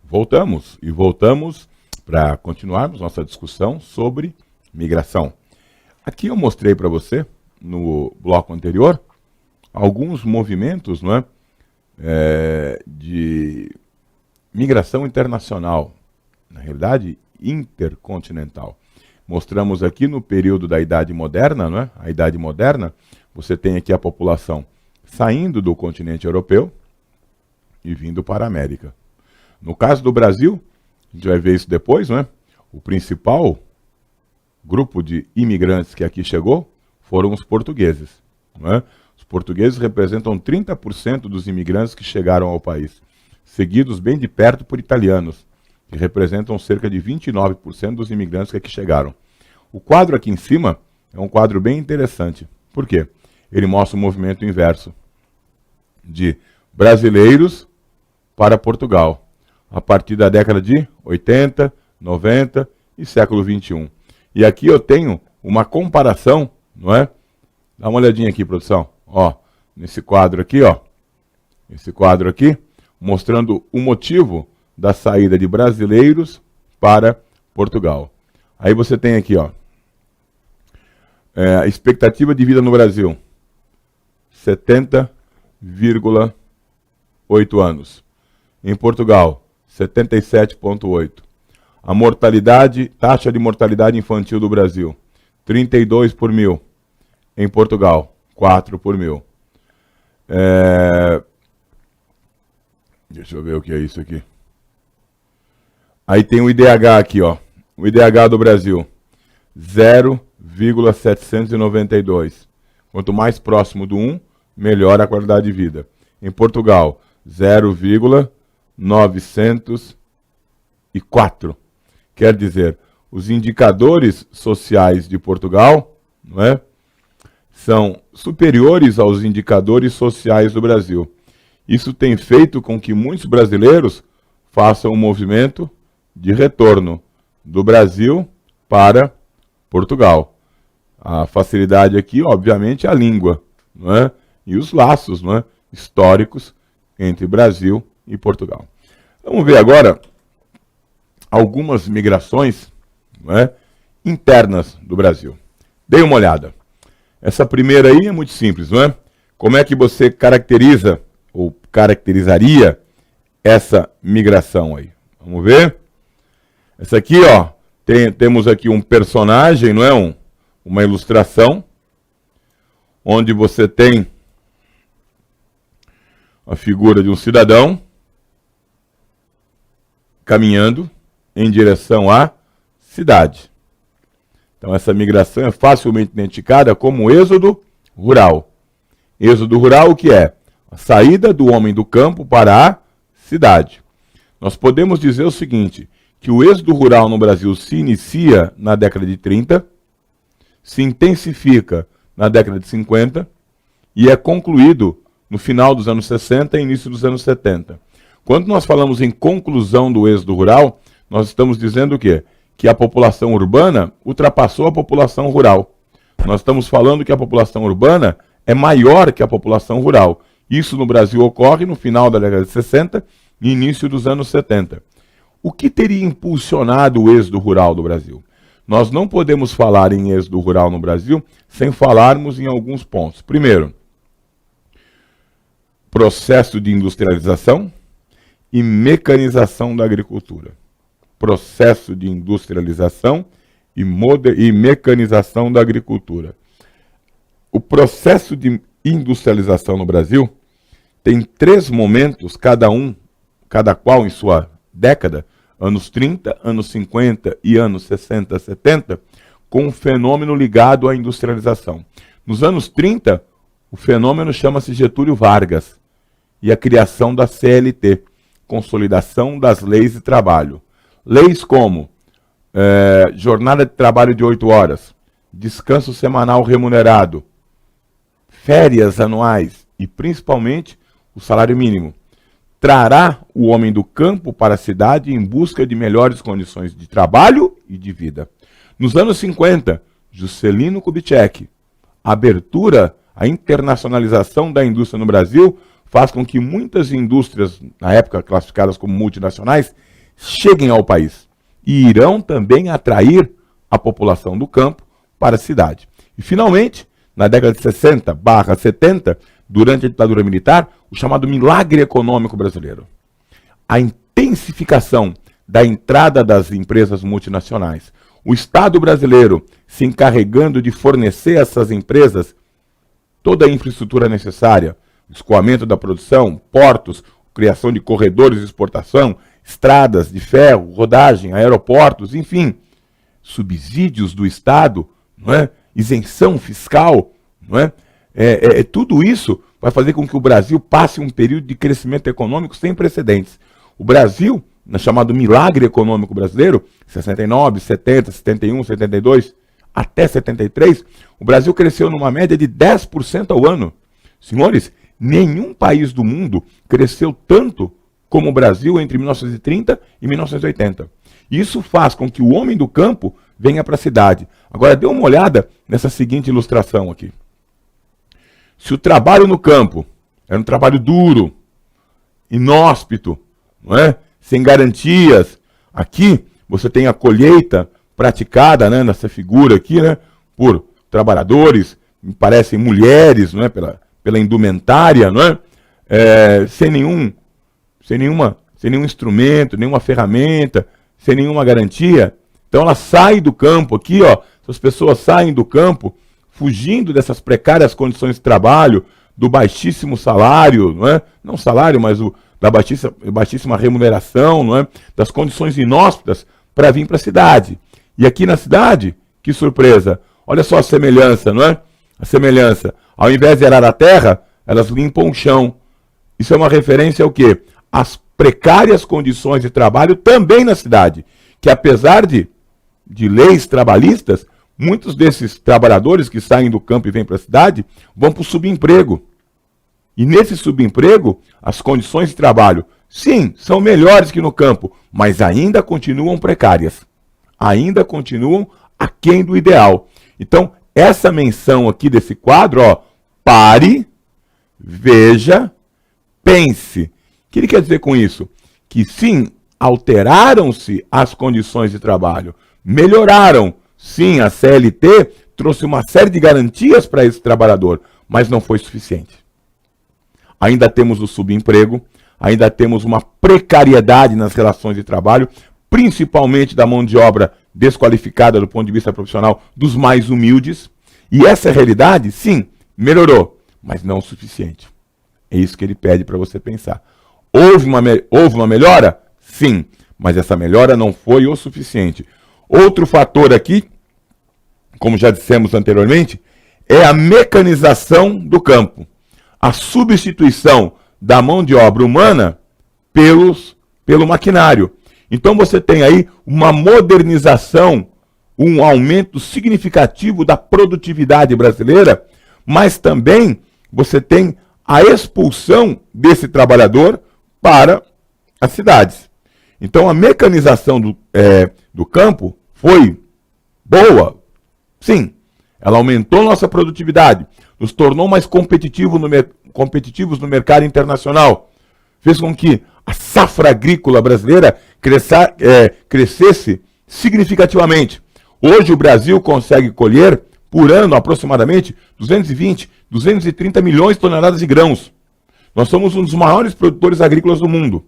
Voltamos para continuarmos nossa discussão sobre migração. Aqui eu mostrei para você, no bloco anterior, alguns movimentos, não é, de migração internacional, na realidade intercontinental. Mostramos aqui no período da Idade Moderna, não é? A Idade Moderna, você tem aqui a população saindo do continente europeu e vindo para a América. No caso do Brasil, a gente vai ver isso depois, não é? O principal grupo de imigrantes que aqui chegou foram os portugueses, não é? Os portugueses representam 30% dos imigrantes que chegaram ao país, seguidos bem de perto por italianos, que representam cerca de 29% dos imigrantes que aqui chegaram. O quadro aqui em cima é um quadro bem interessante. Por quê? Ele mostra o movimento inverso de brasileiros para Portugal, a partir da década de 80, 90 e século 21. E aqui eu tenho uma comparação, não é? Dá uma olhadinha aqui, produção. Ó, nesse quadro aqui, ó. Esse quadro aqui, mostrando o motivo da saída de brasileiros para Portugal. Aí você tem aqui, ó, a expectativa de vida no Brasil, 70,8 anos. Em Portugal, 77,8. A mortalidade, taxa de mortalidade infantil do Brasil, 32 por mil. Em Portugal, 4 por mil. Deixa eu ver o que é isso aqui. Aí tem o IDH aqui, ó. O IDH do Brasil, 0,792. Quanto mais próximo do 1, melhor a qualidade de vida. Em Portugal, 0,904. Quer dizer, os indicadores sociais de Portugal, não é, são superiores aos indicadores sociais do Brasil. Isso tem feito com que muitos brasileiros façam um movimento de retorno do Brasil para Portugal. A facilidade aqui, obviamente, é a língua, não é? E os laços, não é, históricos entre Brasil e Portugal. Vamos ver agora algumas migrações, não é, internas do Brasil. Dê uma olhada. Essa primeira aí é muito simples, não é? Como é que você caracteriza ou caracterizaria essa migração aí? Vamos ver? Essa aqui, ó, temos aqui um personagem, não é? Uma ilustração, onde você tem a figura de um cidadão caminhando em direção à cidade. Então essa migração é facilmente identificada como êxodo rural. Êxodo rural o que é? A saída do homem do campo para a cidade. Nós podemos dizer o seguinte, que o êxodo rural no Brasil se inicia na década de 30, se intensifica na década de 50 e é concluído no final dos anos 60 e início dos anos 70. Quando nós falamos em conclusão do êxodo rural, nós estamos dizendo o quê? Que a população urbana ultrapassou a população rural. Nós estamos falando que a população urbana é maior que a população rural. Isso no Brasil ocorre no final da década de 60 e início dos anos 70. O que teria impulsionado o êxodo rural do Brasil? Nós não podemos falar em êxodo rural no Brasil sem falarmos em alguns pontos. Primeiro, processo de industrialização e mecanização da agricultura. Processo de industrialização e mecanização da agricultura. O processo de industrialização no Brasil tem 3 momentos, cada qual em sua década, anos 30, anos 50 e anos 60, 70, com um fenômeno ligado à industrialização. Nos anos 30, o fenômeno chama-se Getúlio Vargas e a criação da CLT, Consolidação das Leis de Trabalho. Leis como jornada de trabalho de 8 horas, descanso semanal remunerado, férias anuais e principalmente o salário mínimo. Trará o homem do campo para a cidade em busca de melhores condições de trabalho e de vida. Nos anos 50, Juscelino Kubitschek, a abertura, a internacionalização da indústria no Brasil faz com que muitas indústrias, na época classificadas como multinacionais, cheguem ao país e irão também atrair a população do campo para a cidade. E, finalmente, na década de 60/70, durante a ditadura militar, o chamado milagre econômico brasileiro. A intensificação da entrada das empresas multinacionais. O Estado brasileiro se encarregando de fornecer a essas empresas toda a infraestrutura necessária, escoamento da produção, portos, criação de corredores de exportação, estradas de ferro, rodagem, aeroportos, enfim, subsídios do Estado, não é? Isenção fiscal, não é? Tudo isso vai fazer com que o Brasil passe um período de crescimento econômico sem precedentes. O Brasil, no chamado milagre econômico brasileiro, 69, 70, 71, 72, até 73, o Brasil cresceu numa média de 10% ao ano. Senhores, nenhum país do mundo cresceu tanto como o Brasil entre 1930 e 1980. Isso faz com que o homem do campo venha para a cidade. Agora, dê uma olhada nessa seguinte ilustração aqui. Se o trabalho no campo era um trabalho duro, inóspito, não é? Sem garantias, aqui você tem a colheita praticada, né, nessa figura aqui, né, por trabalhadores, me parecem mulheres, não é, pela indumentária, não é? Sem nenhum instrumento, nenhuma ferramenta, sem nenhuma garantia. Então ela sai do campo aqui, ó, essas pessoas saem do campo fugindo dessas precárias condições de trabalho, do baixíssimo salário, não é? Não salário, mas da baixíssima remuneração, não é? Das condições inóspitas para vir para a cidade. E aqui na cidade, que surpresa, olha só a semelhança, não é? A semelhança. Ao invés de arar a terra, elas limpam o chão. Isso é uma referência ao quê? As precárias condições de trabalho também na cidade, que apesar de leis trabalhistas, muitos desses trabalhadores que saem do campo e vêm para a cidade vão para o subemprego. E nesse subemprego, as condições de trabalho, sim, são melhores que no campo, mas ainda continuam precárias. Ainda continuam aquém do ideal. Então, essa menção aqui desse quadro, ó, pare, veja, pense. O que ele quer dizer com isso? Que sim, alteraram-se as condições de trabalho, melhoraram. Sim, a CLT trouxe uma série de garantias para esse trabalhador, mas não foi suficiente. Ainda temos o subemprego, ainda temos uma precariedade nas relações de trabalho, principalmente da mão de obra desqualificada do ponto de vista profissional dos mais humildes. E essa realidade, sim, melhorou, mas não o suficiente. É isso que ele pede para você pensar. Houve uma melhora? Sim, mas essa melhora não foi o suficiente. Outro fator aqui, como já dissemos anteriormente, é a mecanização do campo. A substituição da mão de obra humana pelo maquinário. Então você tem aí uma modernização, um aumento significativo da produtividade brasileira, mas também você tem a expulsão desse trabalhador para as cidades. Então a mecanização do campo foi boa, sim. Ela aumentou nossa produtividade, nos tornou mais competitivos no mercado internacional, fez com que a safra agrícola brasileira crescesse significativamente. Hoje o Brasil consegue colher por ano aproximadamente 220, 230 milhões de toneladas de grãos. Nós somos um dos maiores produtores agrícolas do mundo.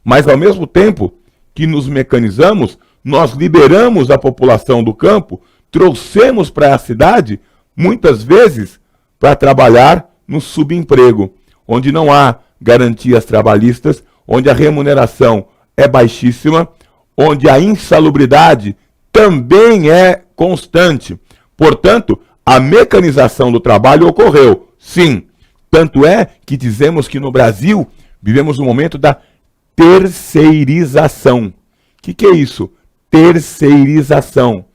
Mas ao mesmo tempo que nos mecanizamos, nós liberamos a população do campo, trouxemos para a cidade, muitas vezes, para trabalhar no subemprego, onde não há garantias trabalhistas, onde a remuneração é baixíssima, onde a insalubridade também é constante. Portanto, a mecanização do trabalho ocorreu, sim. Tanto é que dizemos que no Brasil vivemos um momento da terceirização. O que é isso? Terceirização.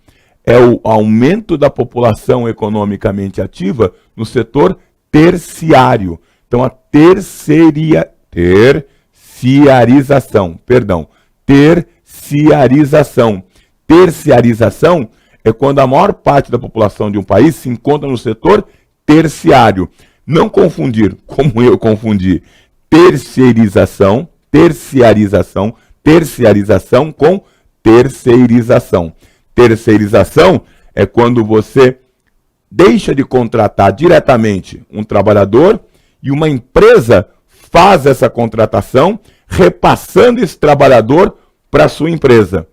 É o aumento da população economicamente ativa no setor terciário. Então, a terciarização. Terciarização é quando a maior parte da população de um país se encontra no setor terciário. Não confundir, como eu confundi, terciarização, terciarização com terceirização. Terceirização é quando você deixa de contratar diretamente um trabalhador e uma empresa faz essa contratação, repassando esse trabalhador para a sua empresa.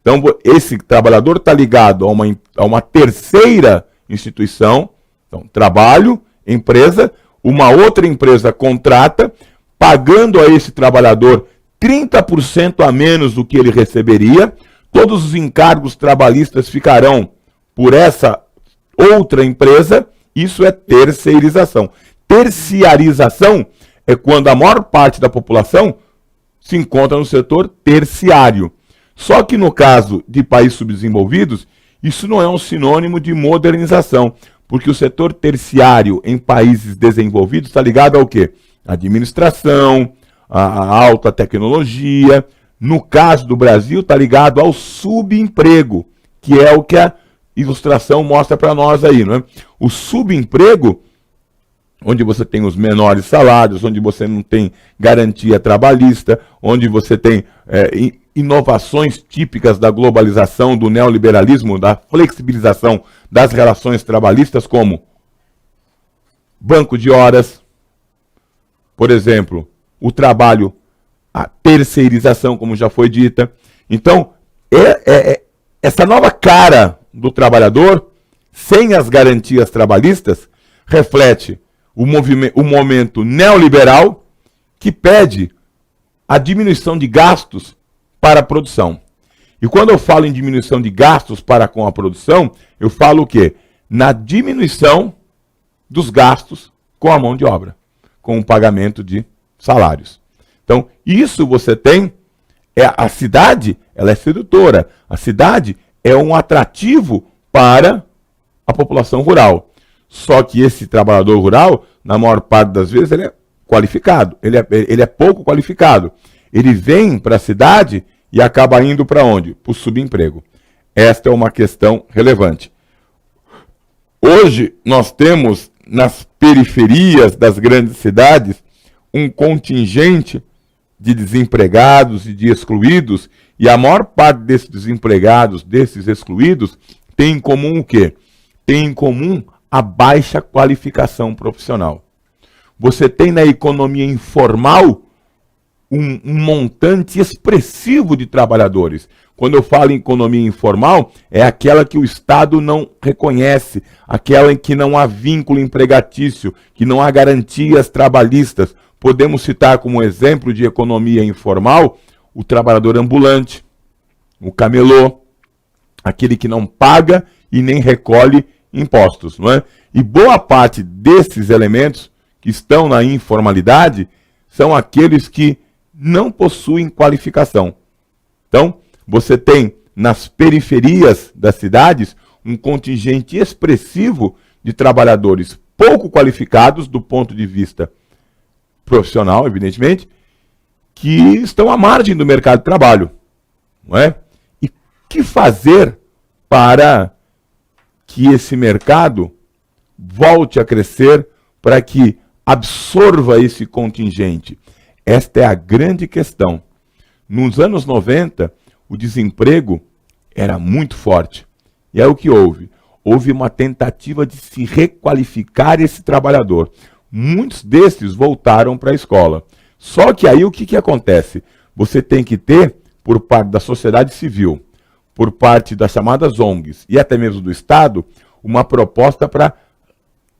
Então, esse trabalhador está ligado a uma terceira instituição, então, trabalho, empresa, uma outra empresa contrata, pagando a esse trabalhador 30% a menos do que ele receberia, todos os encargos trabalhistas ficarão por essa outra empresa, isso é terceirização. Terciarização é quando a maior parte da população se encontra no setor terciário. Só que no caso de países subdesenvolvidos, isso não é um sinônimo de modernização, porque o setor terciário em países desenvolvidos está ligado ao quê? A administração, a alta tecnologia. No caso do Brasil, está ligado ao subemprego, que é o que a ilustração mostra para nós aí, não é? O subemprego, onde você tem os menores salários, onde você não tem garantia trabalhista, onde você tem inovações típicas da globalização, do neoliberalismo, da flexibilização das relações trabalhistas, como banco de horas, por exemplo, o trabalho, a terceirização, como já foi dita. Então, essa nova cara do trabalhador, sem as garantias trabalhistas, reflete o momento neoliberal que pede a diminuição de gastos para a produção. E quando eu falo em diminuição de gastos para com a produção, eu falo o quê? Na diminuição dos gastos com a mão de obra, com o pagamento de salários. Então, isso você tem, a cidade, ela é sedutora. A cidade é um atrativo para a população rural. Só que esse trabalhador rural, na maior parte das vezes, ele é qualificado, ele é pouco qualificado. Ele vem para a cidade e acaba indo para onde? Para o subemprego. Esta é uma questão relevante. Hoje, nós temos nas periferias das grandes cidades um contingente de desempregados e de excluídos, e a maior parte desses desempregados, desses excluídos, tem em comum o quê? Tem em comum a baixa qualificação profissional. Você tem na economia informal um montante expressivo de trabalhadores. Quando eu falo em economia informal, é aquela que o Estado não reconhece, aquela em que não há vínculo empregatício, que não há garantias trabalhistas. Podemos citar como exemplo de economia informal o trabalhador ambulante, o camelô, aquele que não paga e nem recolhe impostos, não é? E boa parte desses elementos que estão na informalidade são aqueles que não possuem qualificação. Então, você tem nas periferias das cidades um contingente expressivo de trabalhadores pouco qualificados do ponto de vista profissional, evidentemente, que estão à margem do mercado de trabalho, não é? E o que fazer para que esse mercado volte a crescer, para que absorva esse contingente? Esta é a grande questão. Nos anos 90, o desemprego era muito forte. E é o que houve. Houve uma tentativa de se requalificar esse trabalhador. Muitos desses voltaram para a escola. Só que aí o que acontece? Você tem que ter, por parte da sociedade civil, por parte das chamadas ONGs e até mesmo do Estado, uma proposta para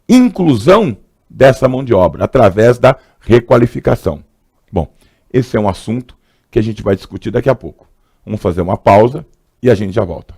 inclusão dessa mão de obra, através da requalificação. Bom, esse é um assunto que a gente vai discutir daqui a pouco. Vamos fazer uma pausa e a gente já volta.